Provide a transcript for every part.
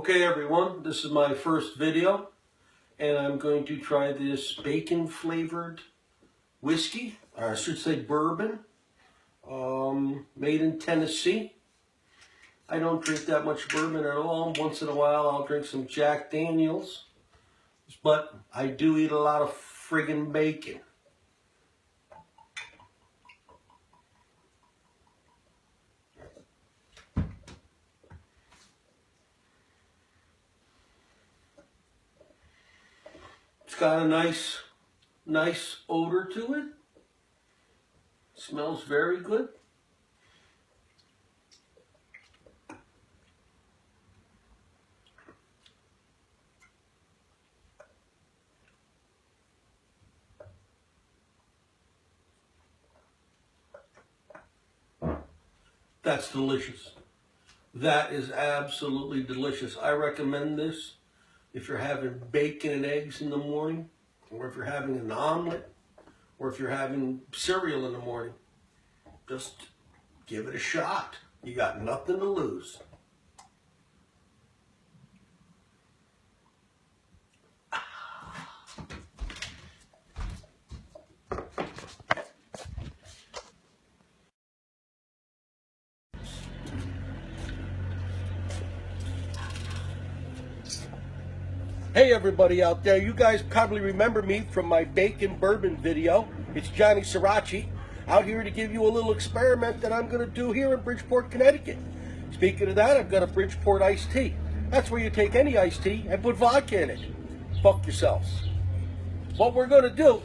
Okay everyone, this is my first video and I'm going to try this bacon flavored whiskey, or I should say bourbon, made in Tennessee. I don't drink that much bourbon at all. Once in a while I'll drink some Jack Daniels, but I do eat a lot of friggin' bacon. It's got a nice odor to it. Smells very good. That's delicious. That is absolutely delicious. I recommend this if you're having bacon and eggs in the morning, or if you're having an omelet, or if you're having cereal in the morning. Just give it a shot. You got nothing to lose. Hey everybody out there, you guys probably remember me from my bacon bourbon video. It's Johnny Sriracha, out here to give you a little experiment that I'm going to do here in Bridgeport, Connecticut. Speaking of that, I've got a Bridgeport iced tea. That's where you take any iced tea and put vodka in it. Fuck yourselves. What we're going to do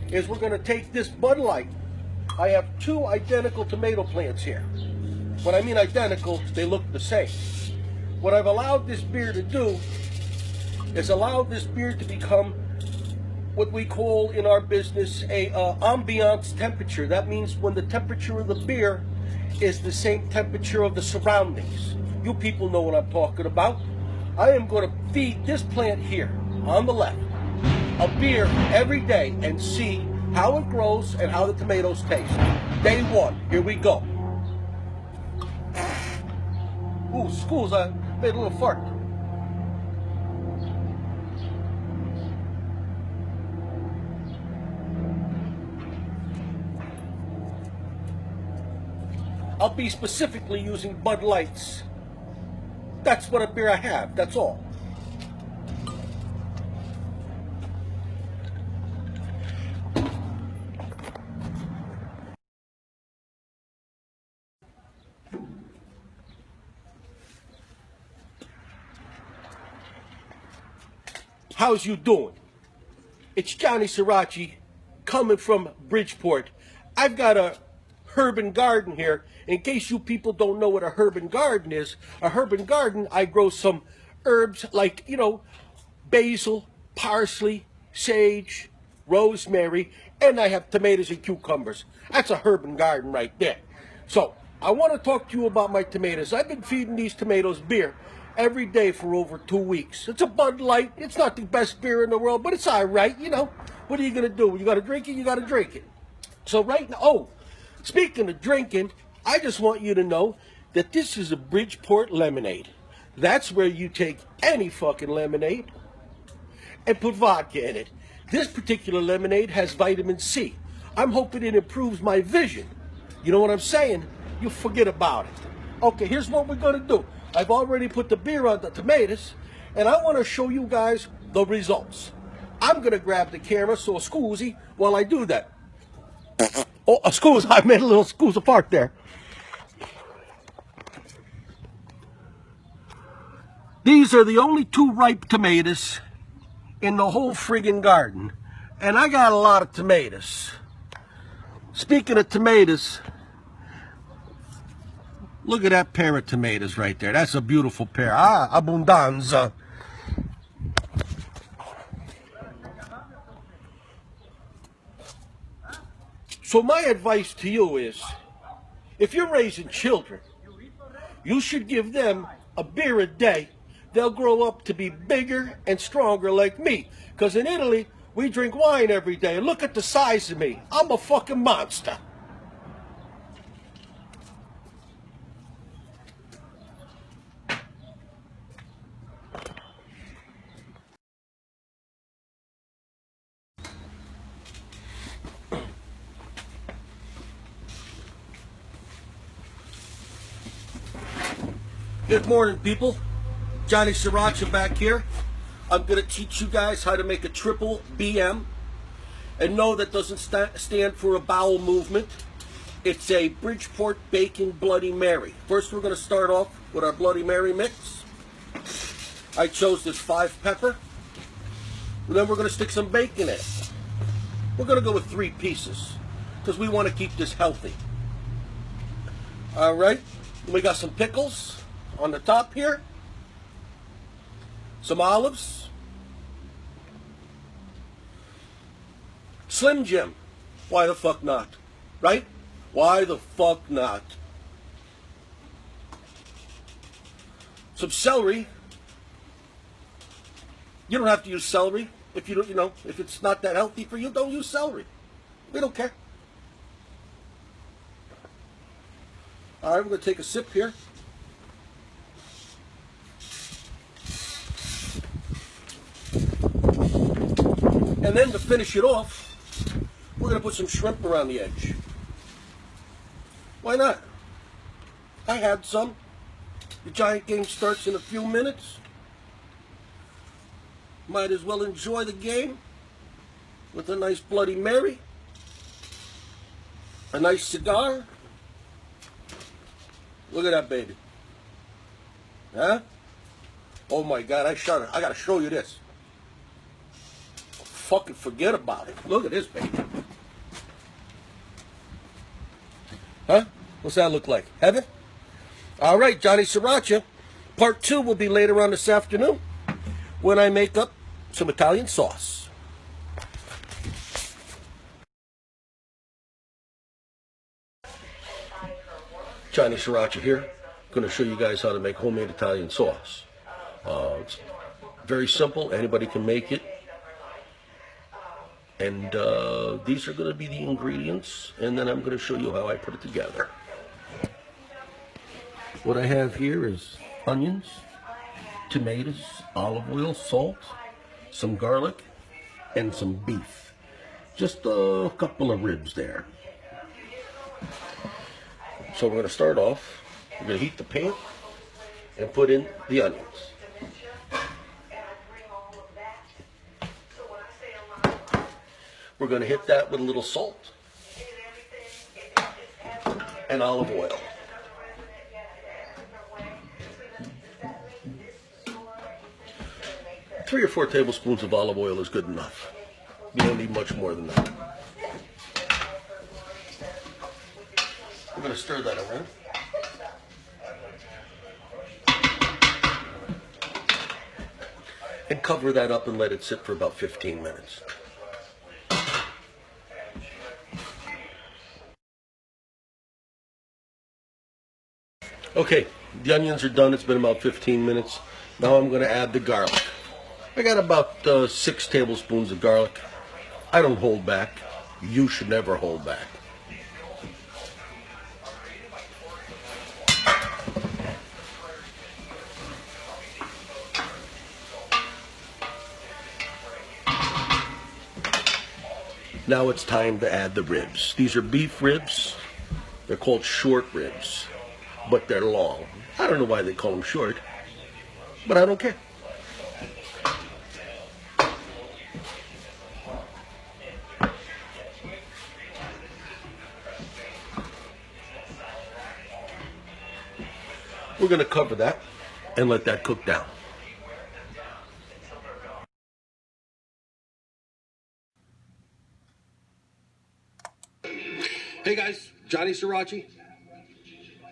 is we're going to take this Bud Light. I have two identical tomato plants here. When I mean identical, they look the same. What I've allowed this beer to do is allowed this beer to become what we call in our business a ambiance temperature. That means when the temperature of the beer is the same temperature of the surroundings. You people know what I'm talking about. I am going to feed this plant here on the left a beer every day and see how it grows and how the tomatoes taste. Day one, here we go. Ooh, schools, I made a little fart. I'll be specifically using Bud Lights. That's what a beer I have, that's all. How's you doing? It's Johnny Sriracha coming from Bridgeport. I've got a urban garden here. In case you people don't know what a urban garden is, a urban garden, I grow some herbs like, you know, basil, parsley, sage, rosemary, and I have tomatoes and cucumbers. That's a urban garden right there. So, I want to talk to you about my tomatoes. I've been feeding these tomatoes beer every day for over 2 weeks. It's a Bud Light. It's not the best beer in the world, but it's all right, you know. What are you going to do? You got to drink it, you got to drink it. So right now, oh, speaking of drinking, I just want you to know that this is a Bridgeport lemonade. That's where you take any fucking lemonade and put vodka in it. This particular lemonade has vitamin C. I'm hoping it improves my vision. You know what I'm saying? You forget about it. Okay, here's what we're going to do. I've already put the beer on the tomatoes, and I want to show you guys the results. I'm going to grab the camera, so excuse while I do that. Oh, excuse, I made a little excuse apart there. These are the only 2 ripe tomatoes in the whole friggin' garden. And I got a lot of tomatoes. Speaking of tomatoes, look at that pair of tomatoes right there. That's a beautiful pair. Ah, abundanza. So my advice to you is, if you're raising children, you should give them a beer a day. They'll grow up to be bigger and stronger like me. Because in Italy, we drink wine every day. Look at the size of me. I'm a fucking monster. Good morning, people. Johnny Sriracha back here. I'm going to teach you guys how to make a triple BM. And no, that doesn't stand for a bowel movement. It's a Bridgeport Bacon Bloody Mary. First, we're going to start off with our Bloody Mary mix. I chose this 5 pepper. And then we're going to stick some bacon in it. We're going to go with 3 pieces because we want to keep this healthy. All right. We got some pickles on the top here. Some olives. Slim Jim. Why the fuck not? Right? Why the fuck not? Some celery. You don't have to use celery. If you don't, if it's not that healthy for you, don't use celery. We don't care. All right, we're going to take a sip here. And then to finish it off, we're going to put some shrimp around the edge. Why not? I had some. The Giant game starts in a few minutes. Might as well enjoy the game with a nice Bloody Mary, a nice cigar. Look at that baby. Huh? Oh my God, I gotta show you this. Fucking forget about it. Look at this baby. Huh? What's that look like? Heaven? All right, Johnny Sriracha. Part 2 will be later on this afternoon when I make up some Italian sauce. Johnny Sriracha here. Going to show you guys how to make homemade Italian sauce. It's very simple. Anybody can make it. And these are going to be the ingredients. And then I'm going to show you how I put it together. What I have here is onions, tomatoes, olive oil, salt, some garlic, and some beef. Just a couple of ribs there. So we're going to start off. We're going to heat the pan and put in the onions. We're going to hit that with a little salt and olive oil. Three or 4 tablespoons of olive oil is good enough. You don't need much more than that. We're going to stir that around. And cover that up and let it sit for about 15 minutes. Okay, the onions are done. It's been about 15 minutes. Now I'm going to add the garlic. I got about 6 tablespoons of garlic. I don't hold back. You should never hold back. Now it's time to add the ribs. These are beef ribs. They're called short ribs, but they're long. I don't know why they call them short, but I don't care. We're going to cover that and let that cook down. Hey guys, Johnny Sriracha.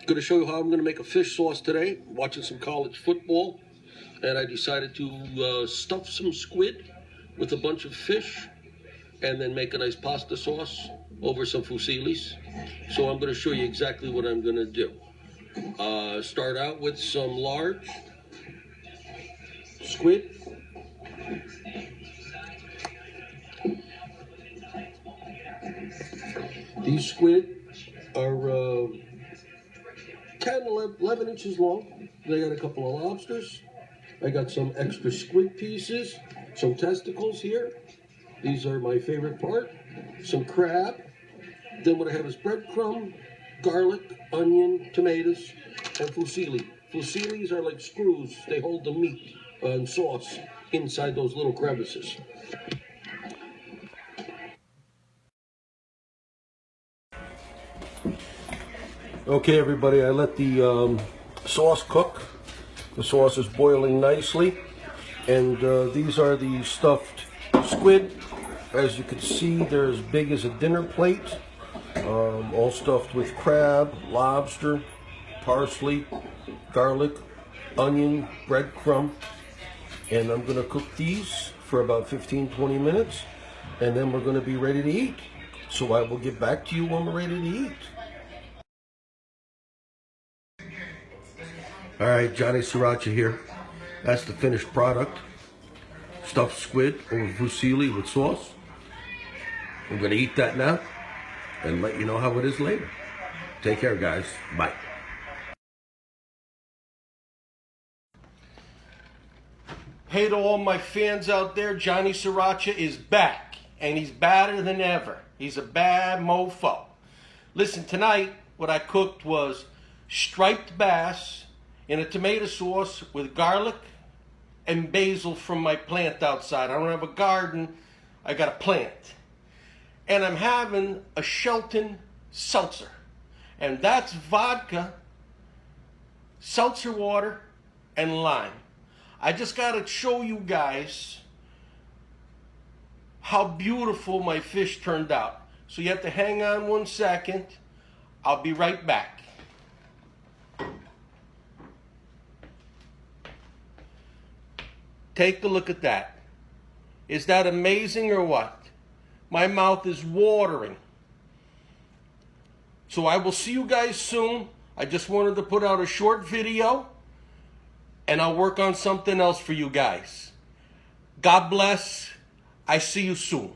Going to show you how I'm going to make a fish sauce today. Watching some college football, and I decided to stuff some squid with a bunch of fish and then make a nice pasta sauce over some fusillis. So I'm going to show you exactly what I'm going to do. Start out with some large squid. These squid are 10, 11 inches long. I got a couple of lobsters. I got some extra squid pieces, some testicles here. These are my favorite part. Some crab. Then what I have is breadcrumb, garlic, onion, tomatoes, and fusilli. Fusillis are like screws. They hold the meat and sauce inside those little crevices. Okay, everybody, I let the sauce cook. The sauce is boiling nicely. And these are the stuffed squid. As you can see, they're as big as a dinner plate. All stuffed with crab, lobster, parsley, garlic, onion, breadcrumb. And I'm going to cook these for about 15-20 minutes. And then we're going to be ready to eat. So I will get back to you when we're ready to eat. All right, Johnny Sriracha here. That's the finished product. Stuffed squid over fusilli with sauce. I'm gonna eat that now and let you know how it is later. Take care, guys. Bye. Hey to all my fans out there, Johnny Sriracha is back, and he's badder than ever. He's a bad mofo. Listen, tonight what I cooked was striped bass in a tomato sauce with garlic and basil from my plant outside. I don't have a garden, I got a plant. And I'm having a Shelton seltzer. And that's vodka, seltzer water, and lime. I just gotta show you guys how beautiful my fish turned out. So you have to hang on 1 second. I'll be right back. Take a look at that. Is that amazing or what? My mouth is watering. So I will see you guys soon. I just wanted to put out a short video, and I'll work on something else for you guys. God bless. I see you soon.